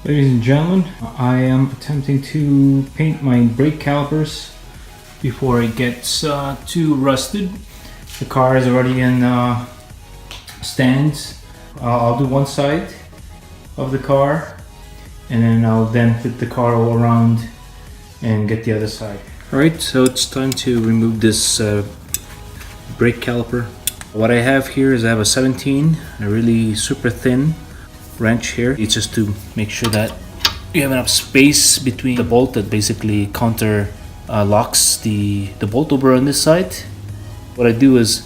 Ladies and gentlemen, I am attempting to paint my brake calipers before it gets too rusted. The car is already in stands. I'll do one side of the car and then I'll fit the car all around and get the other side. Alright, so it's time to remove this brake caliper. What I have here is I have a 17, a really super thin wrench here. It's just to make sure that you have enough space between the bolt that basically counter locks the bolt over on this side. What I do is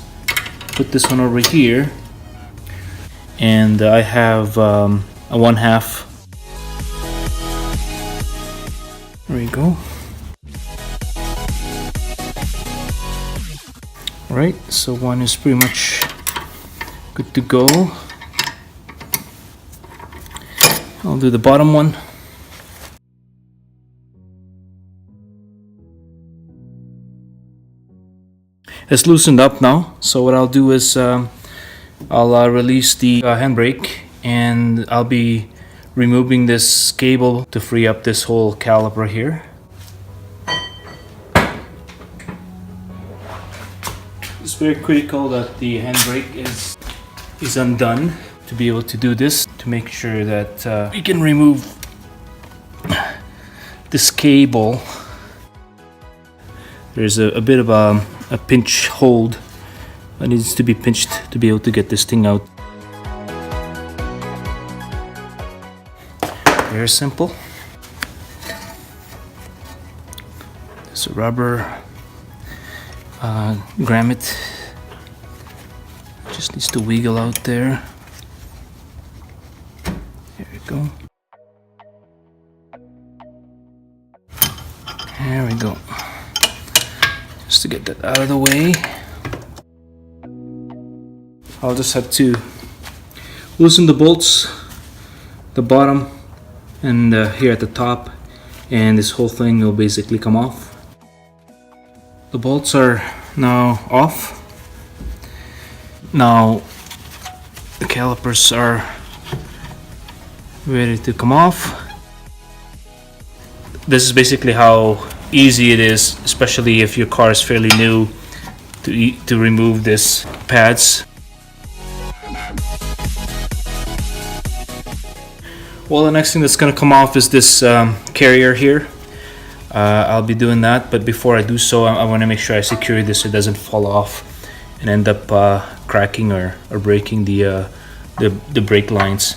put this one over here, and I have a 1/2. There you go. Alright, so one is pretty much good to go. I'll do the bottom one. It's loosened up now, so what I'll do is I'll release the handbrake, and I'll be removing this cable to free up this whole caliper here. It's very critical that the handbrake is undone to be able to do this, to make sure that we can remove this cable. There's a bit of a pinch hold that needs to be pinched to be able to get this thing out. Very simple. There's a rubber grommet. Just needs to wiggle out there. There we go. There we go. Just to get that out of the way, I'll just have to loosen the bolts, the bottom and here at the top, and this whole thing will basically come off. The bolts are now off. Now the calipers are ready to come off. This is basically how easy it is, especially if your car is fairly new, to remove this pads. Well, the next thing that's going to come off is this carrier here. I'll be doing that, but before I do so, I want to make sure I secure this so it doesn't fall off and end up cracking or breaking the brake lines.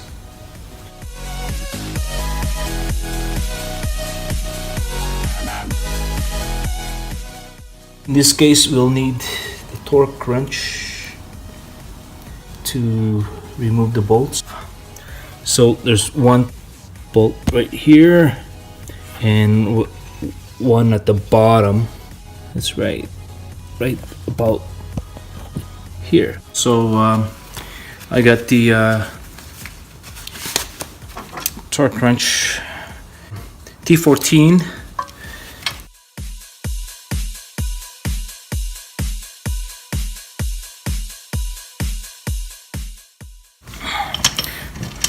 In this case, we'll need the torque wrench to remove the bolts. So there's one bolt right here and one at the bottom. That's right about here. So I got the torque wrench T14.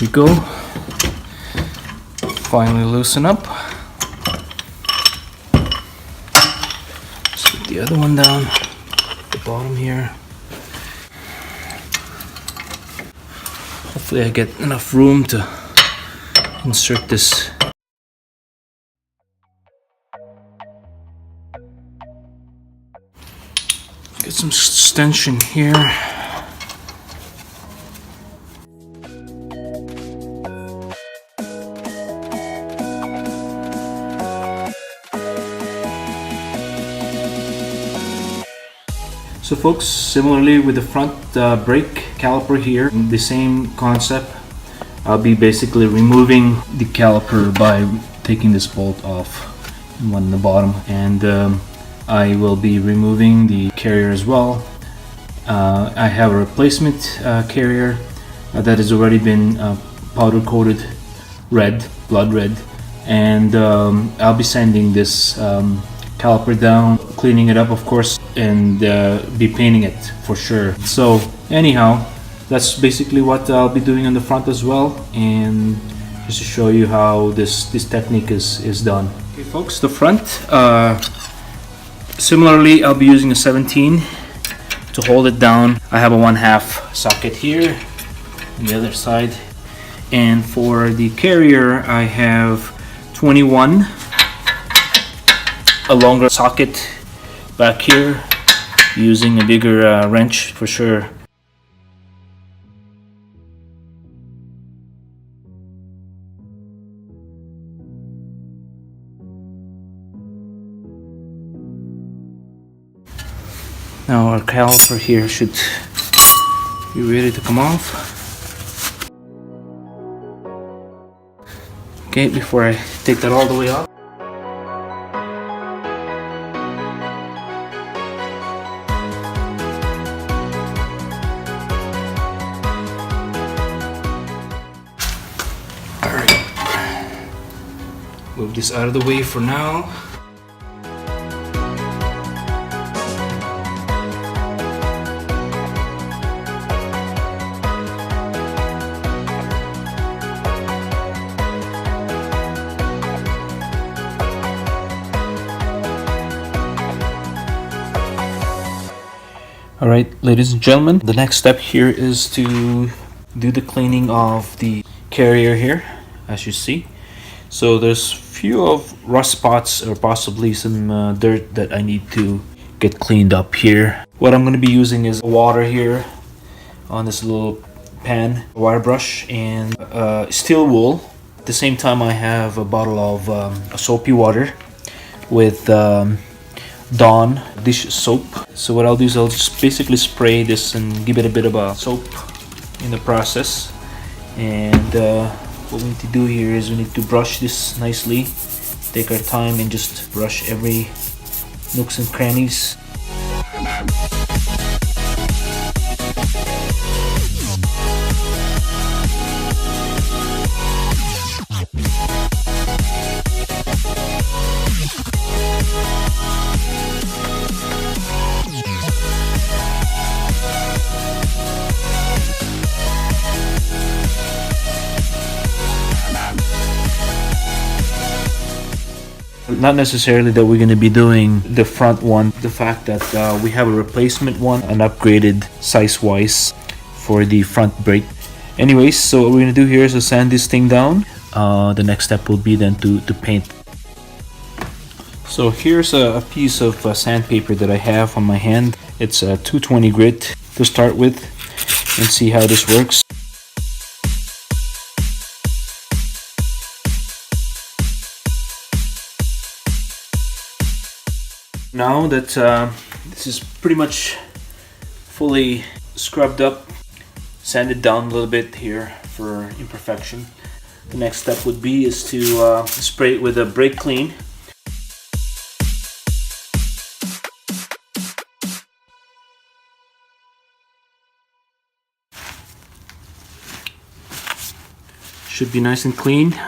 We go. Finally loosen up. Let's get the other one down at the bottom here. Hopefully I get enough room to insert this. Get some extension here. So folks, similarly with the front brake caliper here, the same concept. I'll be basically removing the caliper by taking this bolt off, one in the bottom, and I will be removing the carrier as well. I have a replacement carrier that has already been powder coated red, blood red, and I'll be sanding this caliper down, cleaning it up of course, and be painting it for sure. So anyhow, that's basically what I'll be doing on the front as well, and just to show you how this technique is done. Okay folks, the front, similarly I'll be using a 17 to hold it down. I have a 1/2 socket here on the other side, and for the carrier I have 21, a longer socket back here, using a bigger wrench for sure. Now our caliper here should be ready to come off. Okay, before I take that all the way off. Alright, move this out of the way for now. Alright, ladies and gentlemen, the next step here is to do the cleaning of the carrier here, as you see. So there's few of rust spots or possibly some dirt that I need to get cleaned up here. What I'm going to be using is water here on this little pan, wire brush, and steel wool. At the same time I have a bottle of soapy water with Dawn dish soap. So what I'll do is I'll just basically spray this and give it a bit of a soap in the process. And what we need to do here is we need to brush this nicely. Take our time and just brush every nooks and crannies. Not necessarily that we're going to be doing the front one, the fact that we have a replacement one, an upgraded size wise for the front brake. Anyways, so what we're going to do here is to sand this thing down. The next step will be then to paint. So here's a piece of sandpaper that I have on my hand. It's a 220 grit to start with, and see how this works. Now that this is pretty much fully scrubbed up, sanded down a little bit here for imperfection, the next step would be is to spray it with a brake clean. Should be nice and clean.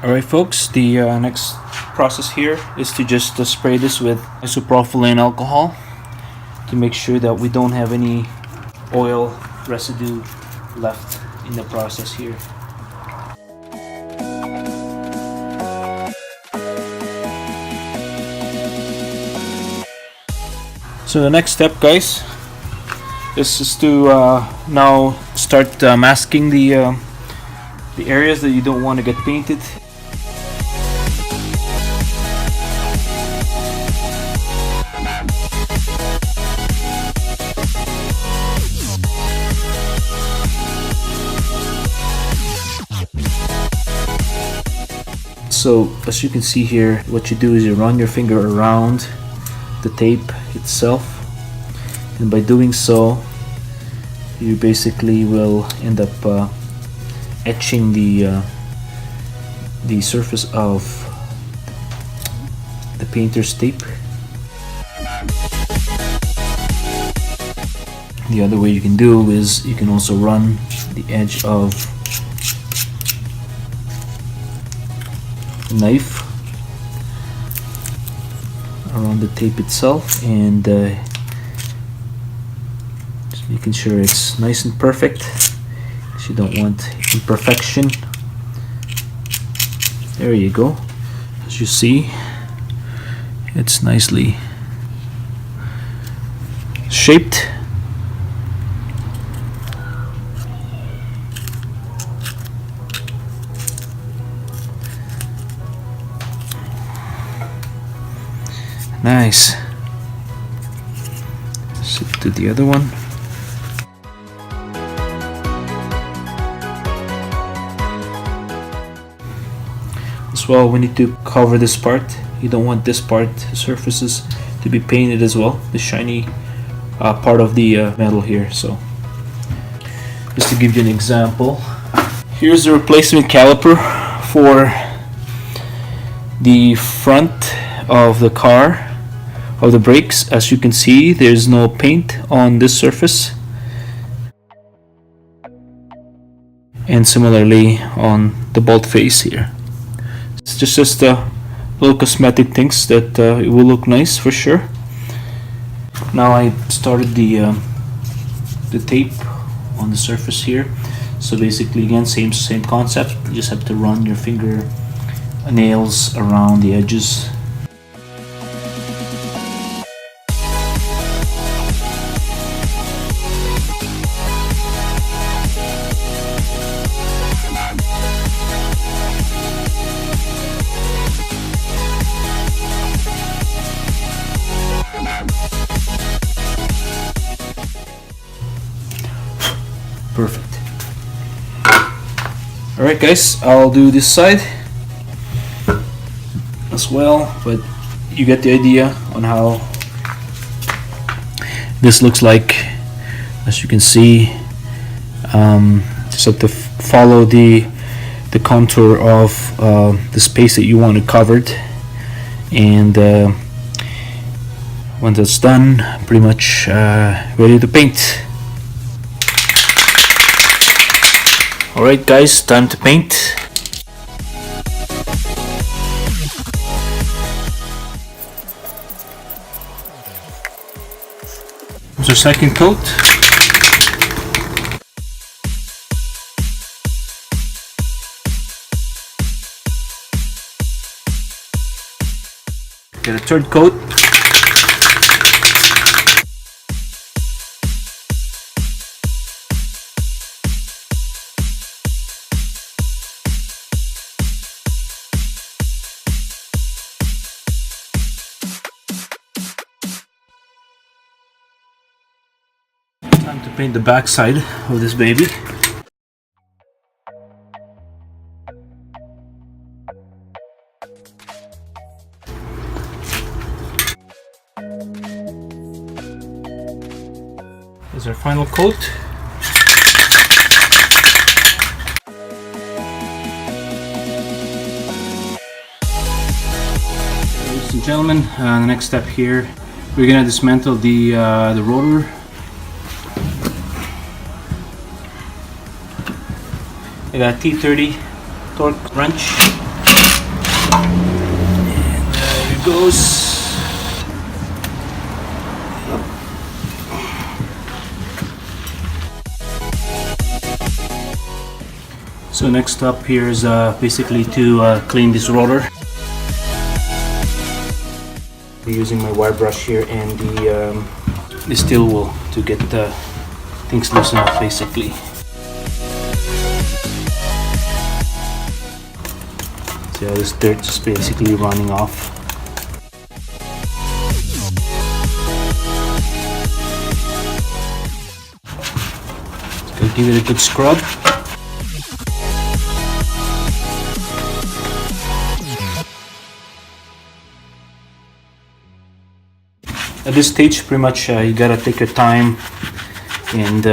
Alright folks, the next process here is to just spray this with isopropylene alcohol to make sure that we don't have any oil residue left in the process here. So the next step, guys, is to now start masking the areas that you don't want to get painted. So as you can see here, what you do is you run your finger around the tape itself, and by doing so you basically will end up etching the surface of the painter's tape. The other way you can do is you can also run the edge of the knife around the tape itself, and just making sure it's nice and perfect, because you don't want imperfection. There you go. As you see, it's nicely shaped. Nice. Let's do the other one. As well, we need to cover this part. You don't want this part, the surfaces, to be painted as well, the shiny part of the metal here. So just to give you an example, here's the replacement caliper for the front of the car, of the brakes. As you can see, there's no paint on this surface, and similarly on the bolt face here. It's just little cosmetic things that it will look nice for sure. Now I started the tape on the surface here. So basically, again, same concept. You just have to run your finger nails around the edges. Perfect. Alright guys, I'll do this side as well, but you get the idea on how this looks like. As you can see, just have to follow the contour of the space that you want it covered, and once that's done, pretty much ready to paint. Alright guys, time to paint. Here's our second coat. Get a third coat. Time to paint the back side of this baby. Here's our final coat. Ladies and gentlemen, the next step here, we're gonna dismantle the rotor. I got a T30 torque wrench, and there it goes. So next up here is basically to clean this rotor. I'm using my wire brush here and the steel wool to get things loosened up basically. See how this dirt just basically running off. Just gonna give it a good scrub. At this stage, pretty much you gotta take your time and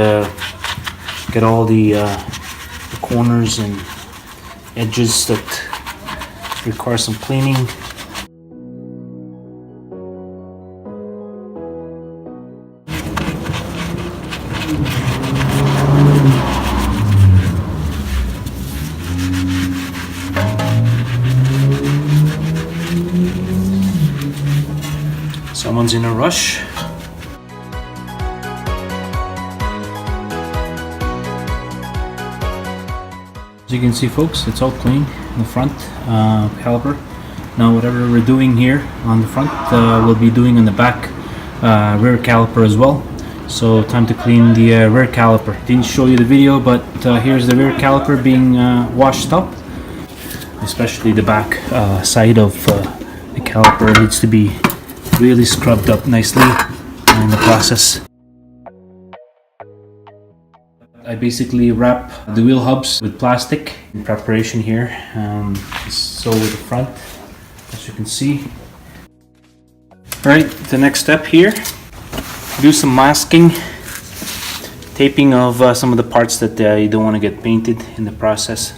get all the corners and edges that require some cleaning. in a rush. As you can see, folks, it's all clean in the front caliper. Now whatever we're doing here on the front, we'll be doing on the back rear caliper as well. So time to clean the rear caliper. Didn't show you the video, but here's the rear caliper being washed up. Especially the back side of the caliper needs to be really scrubbed up nicely in the process. I basically wrap the wheel hubs with plastic in preparation here. So with the front, as you can see. Alright, the next step here, do some masking, taping of some of the parts that you don't want to get painted in the process.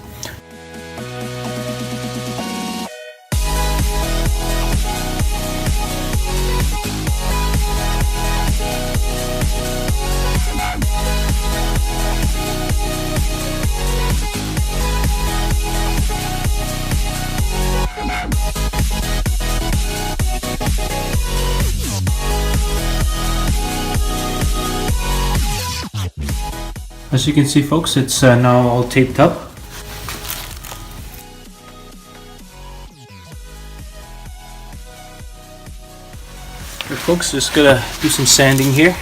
As you can see, folks, it's now all taped up. Okay, folks, just gonna do some sanding here.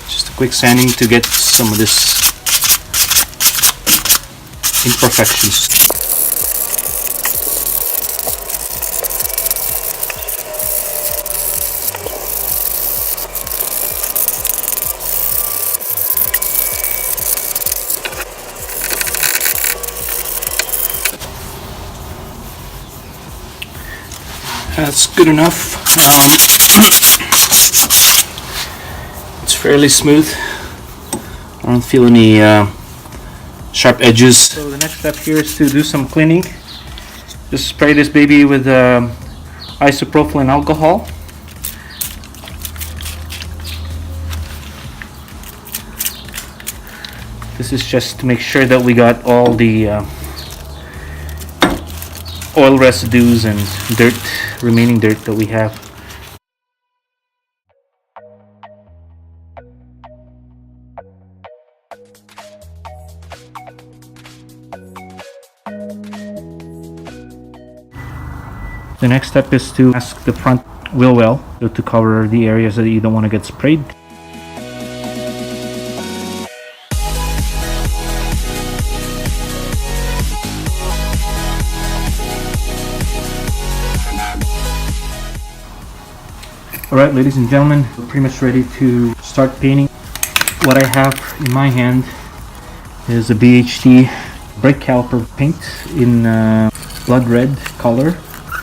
Just a quick sanding to get some of this imperfections. That's good enough. It's fairly smooth. I don't feel any sharp edges. So the next step here is to do some cleaning. Just spray this baby with isopropyl and alcohol. This is just to make sure that we got all the oil residues and dirt, remaining dirt that we have. The next step is to mask the front wheel well, so to cover the areas that you don't want to get sprayed. Alright, ladies and gentlemen, we're pretty much ready to start painting. What I have in my hand is a BHT brake caliper paint in blood red color.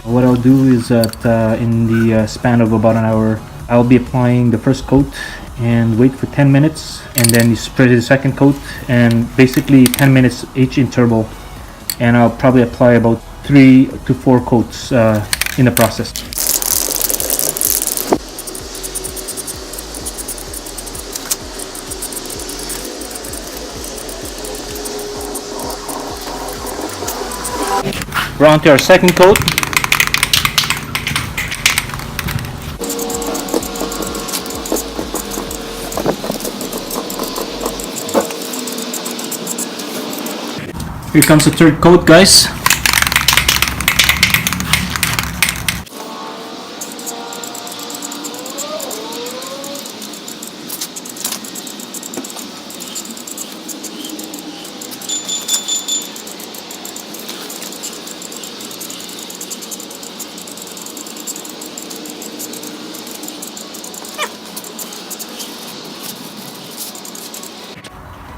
What I'll do is that in the span of about an hour, I'll be applying the first coat and wait for 10 minutes, and then you spray the second coat, and basically 10 minutes each interval, and I'll probably apply about 3 to 4 coats in the process. We're on to our second coat. Here comes the third coat, guys.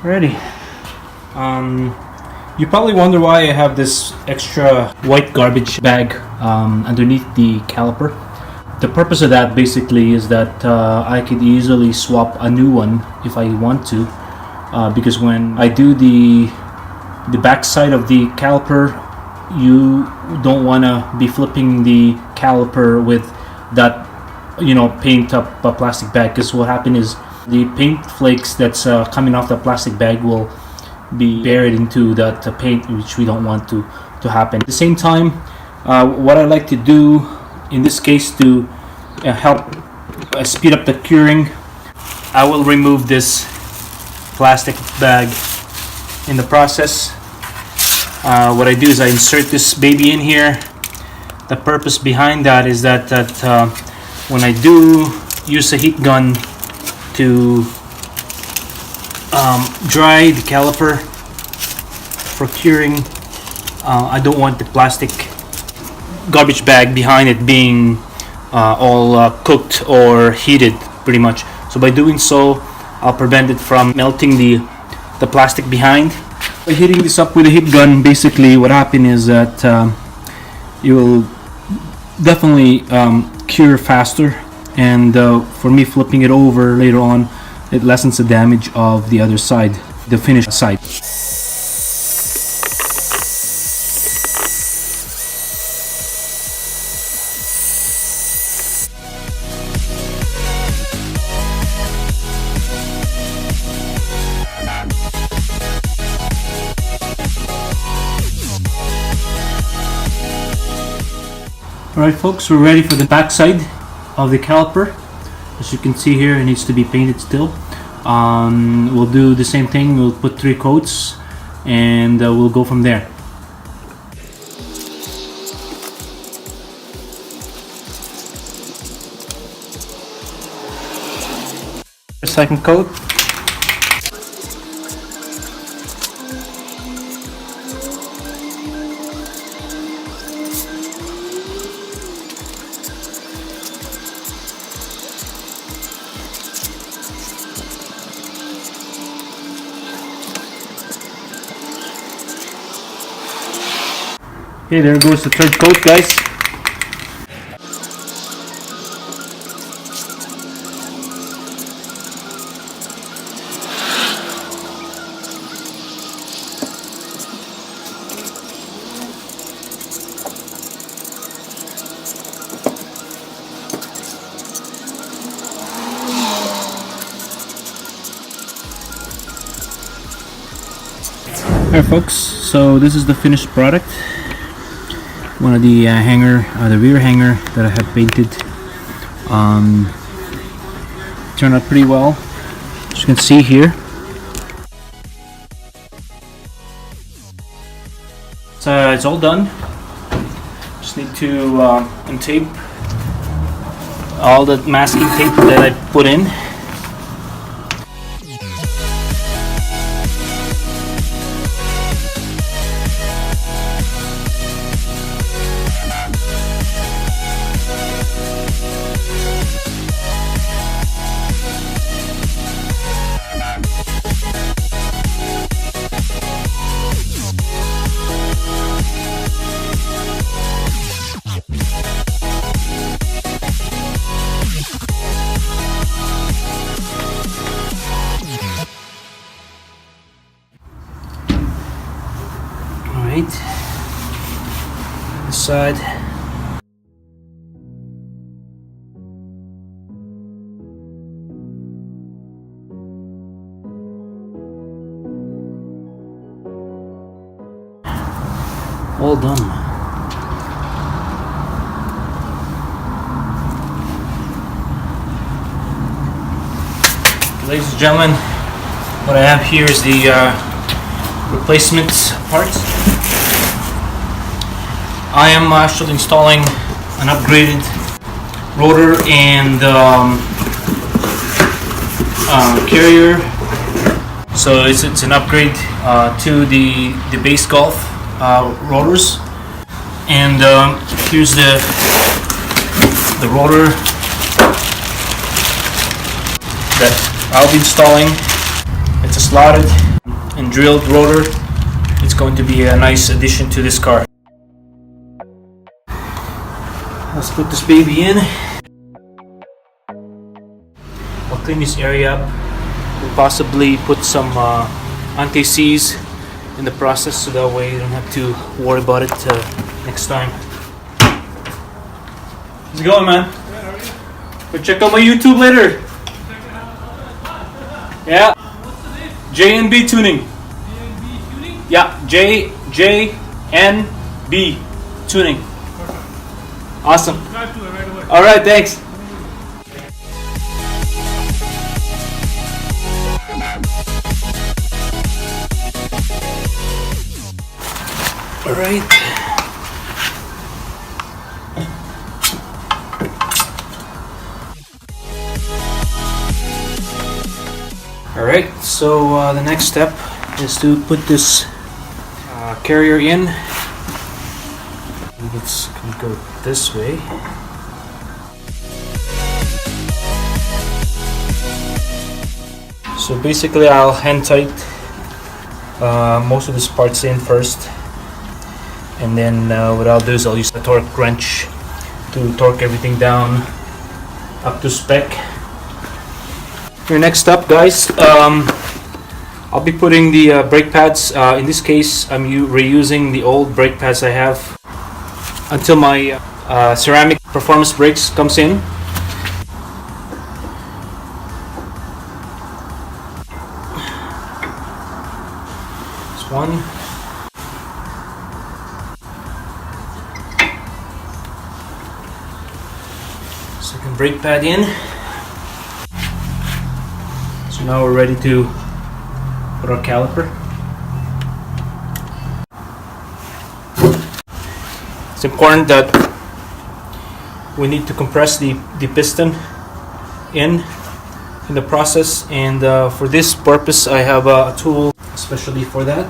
Ready. You probably wonder why I have this extra white garbage bag underneath the caliper. The purpose of that basically is that I could easily swap a new one if I want to, because when I do the back side of the caliper, you don't want to be flipping the caliper with that, you know, paint up plastic bag, because what happened is the paint flakes that's coming off the plastic bag will be buried into that paint, which we don't want to happen. At the same time, what I like to do in this case to help speed up the curing, I will remove this plastic bag. In the process, what I do is I insert this baby in here. The purpose behind that is that when I do use a heat gun to dry the caliper for curing, I don't want the plastic garbage bag behind it being all cooked or heated pretty much. So by doing so, I'll prevent it from melting the plastic behind. By heating this up with a heat gun, basically what happened is that you will definitely cure faster, and for me flipping it over later on, it lessens the damage of the other side, the finished side. Alright folks, we're ready for the back side of the caliper. As you can see here, it needs to be painted still. We'll do the same thing, we'll put 3 coats and we'll go from there. Second coat. Okay, there goes the 3rd coat, guys. Alright folks, so this is the finished product. One of the the rear hanger that I have painted turned out pretty well, as you can see here. So it's all done. Just need to untape all the masking tape that I put in. This side. All done. Ladies and gentlemen, what I have here is the replacement parts. I am actually installing an upgraded rotor and carrier. So it's an upgrade to the base golf rotors. And here's the rotor that I'll be installing. It's a slotted and drilled rotor. It's going to be a nice addition to this car. Let's put this baby in. I'll clean this area up. We'll possibly put some anti-seize in the process, so that way you don't have to worry about it next time. How's it going, man? Good, how are you? But check out my YouTube later. Yeah. What's the name? J&B Tuning. J&B Tuning? Yeah, J-N-B Tuning. Perfect. Awesome. Subscribe to it right away. Alright, thanks. Alright. Alright, so the next step is to put this carrier in. It's gonna go this way. So basically I'll hand tight most of these parts in first, and then what I'll do is I'll use a torque wrench to torque everything down up to spec. Here, next up guys, I'll be putting the brake pads. In this case I'm reusing the old brake pads I have until my ceramic performance brakes comes in. One. Second brake pad in. So now we're ready to put our caliper. It's important that we need to compress the piston in the process, and for this purpose I have a tool especially for that.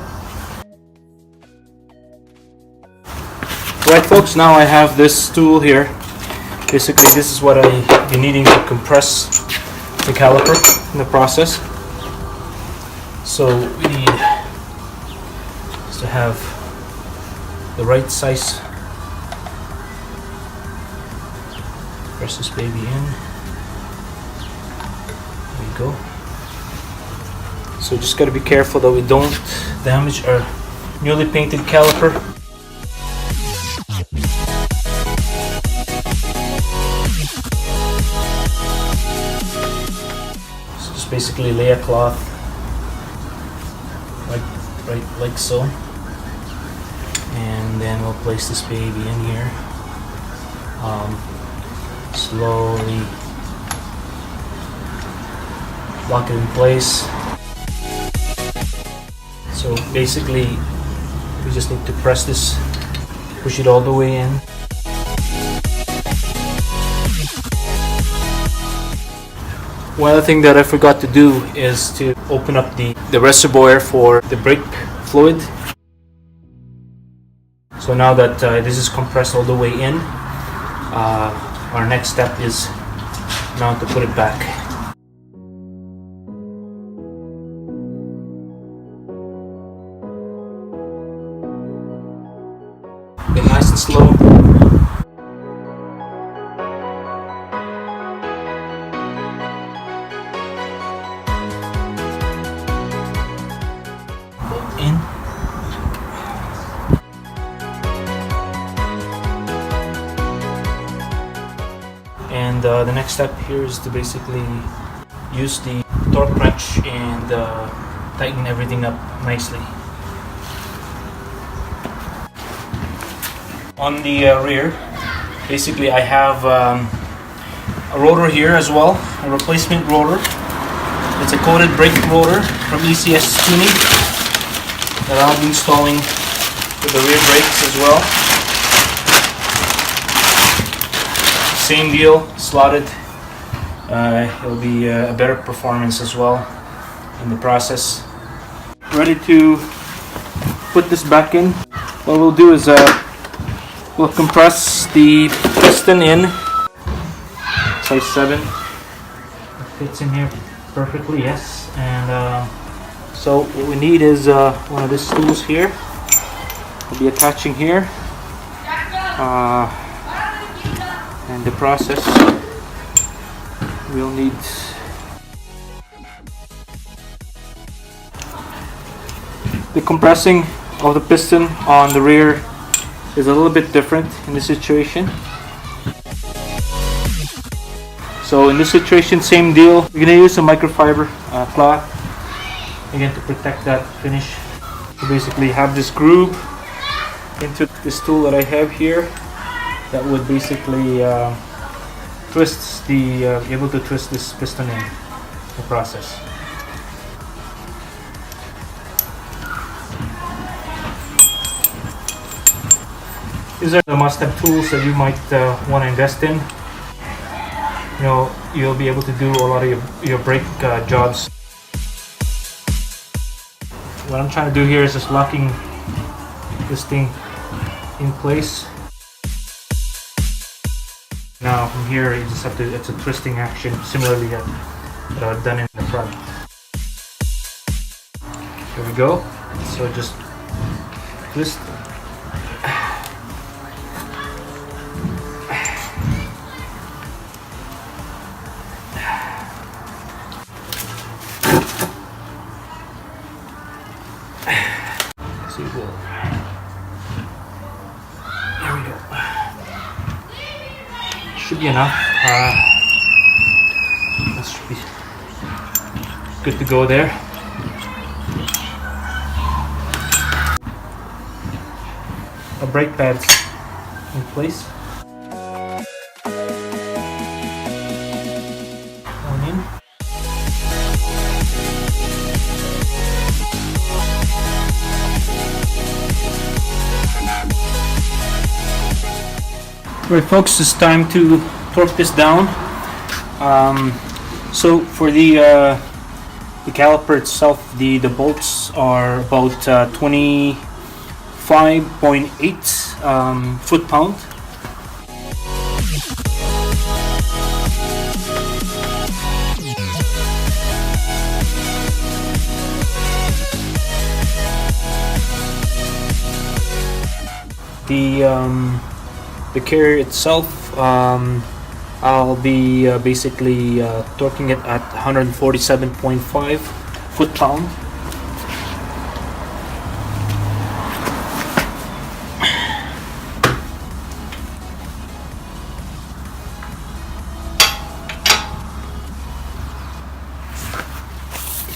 Right folks, now I have this tool here. Basically this is what I'll be needing to compress the caliper in the process. So we need to have the right size. Press this baby in. There we go. So just got to be careful that we don't damage our newly painted caliper. So just basically lay a cloth right like so, and then we'll place this baby in here. Slowly lock it in place. So basically we just need to press this, push it all the way in. One other thing that I forgot to do is to open up the reservoir for the brake fluid. So now that this is compressed all the way in, our next step is now to put it back. Be nice and slow. In. And the next step here is to basically use the torque wrench and tighten everything up nicely. On the rear, basically I have a rotor here as well, a replacement rotor. It's a coated brake rotor from ECS Tuning that I'll be installing for the rear brakes as well. Same deal, slotted. It'll be a better performance as well in the process. Ready to put this back in. What we'll do is we'll compress the piston in, size 7. It fits in here perfectly, yes. And so what we need is one of these tools here. We'll be attaching here. And the process, we'll need the compressing of the piston on the rear is a little bit different in this situation. So in this situation, same deal. We're gonna use a microfiber cloth again to protect that finish. So basically have this groove into this tool that I have here that would basically twist the able to twist this piston in the process. These are the must-have tools that you might want to invest in. You know, you'll be able to do a lot of your brake jobs. What I'm trying to do here is just locking this thing in place. Now from here you just have to, it's a twisting action similarly that I've done in the front. There we go. So just twist. See, well, there we go. Should be enough. That should be good to go there. Our brake pads in place. One in. Right, folks, it's time to torque this down. So for the caliper itself, the bolts are about 25.8 foot-pound. The carrier itself, I'll be basically torquing it at 147.5 foot-pound.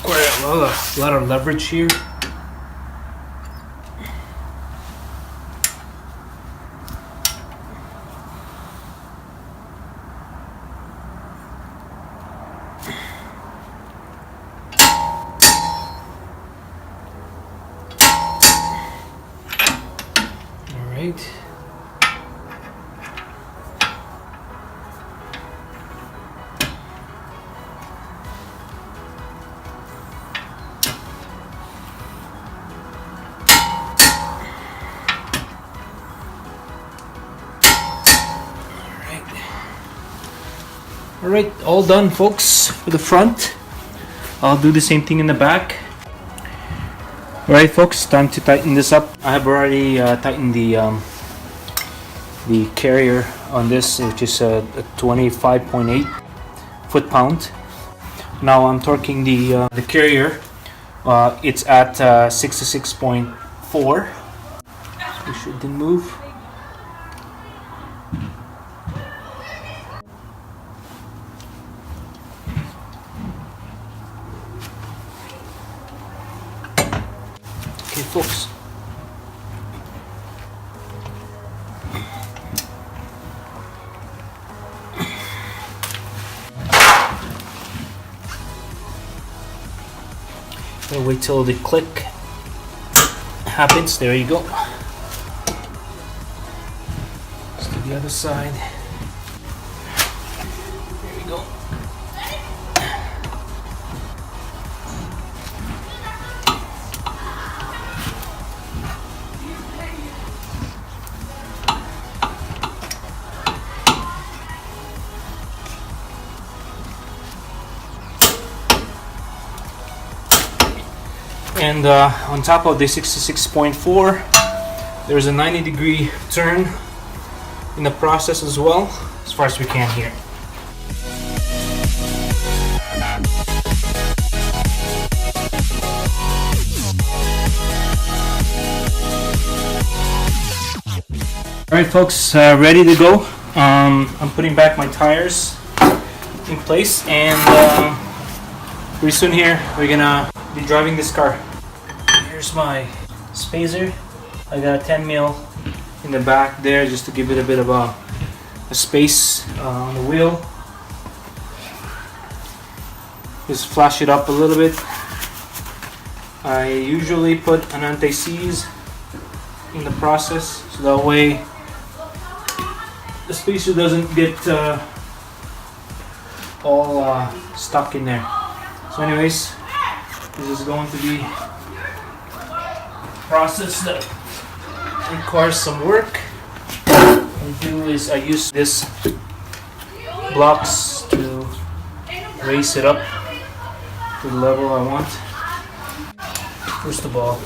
Quite a lot of leverage here. Right. All right, all done, folks, for the front. I'll do the same thing in the back. Alright, folks, time to tighten this up. I have already tightened the carrier on this, which is a 25.8 foot-pound. Now I'm torquing the carrier. It's at 66.4. It shouldn't move. Okay, folks. I'll wait till the click happens. There you go. Let's do the other side. There we go. And on top of the 66.4, there's a 90-degree turn in the process as well, as far as we can here. Alright, folks, ready to go. I'm putting back my tires in place, and pretty soon here we're gonna be driving this car. Here's my spacer. I got a 10 mil in the back there just to give it a bit of a space on the wheel. Just flash it up a little bit. I usually put an anti-seize in the process, so that way spacer doesn't get all stuck in there. So anyways, this is going to be a process that requires some work. What I do is I use this blocks to raise it up to the level I want. First of all,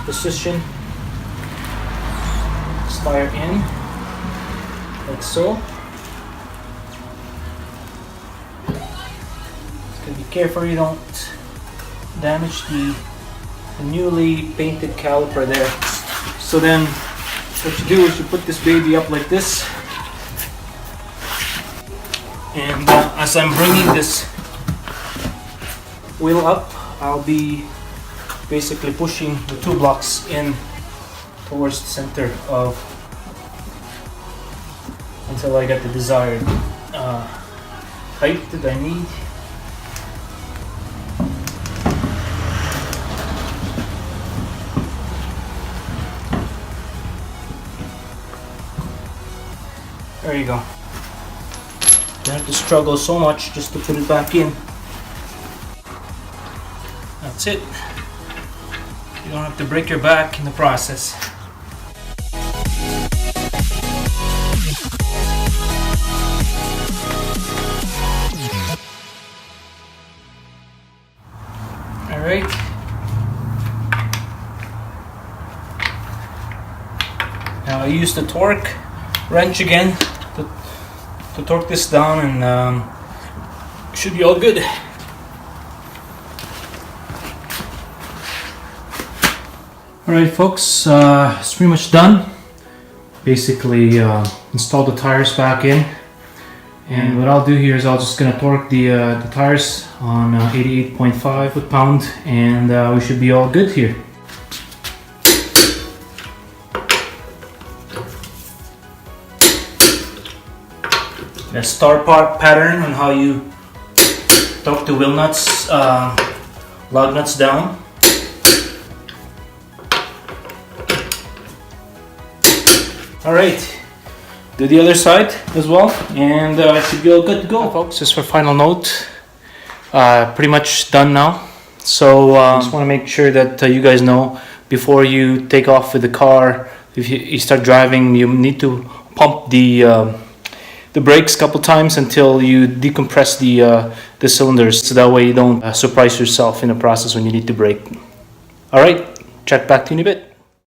position tire in, like so. Just gotta be careful you don't damage the newly painted caliper there. So then what you do is you put this baby up like this, and as I'm bringing this wheel up, I'll be basically pushing the two blocks in towards the center of until I get the desired height that I need. There you go. Don't have to struggle so much just to put it back in. That's it. You don't have to break your back in the process. Alright. Now I use the torque wrench again to torque this down, and should be all good. Alright folks, it's pretty much done. Basically install the tires back in, and what I'll do here is I'll just gonna torque the tires on 88.5 foot-pound, and we should be all good here. The star part pattern on how you torque the wheel nuts, lug nuts down. Alright, do the other side as well, and should be all good to go. Folks, just for final note, pretty much done now. So just want to make sure that you guys know, before you take off with the car, if you start driving, you need to pump the brakes a couple times until you decompress the cylinders, so that way you don't surprise yourself in the process when you need to brake. Alright, check back to you in a bit.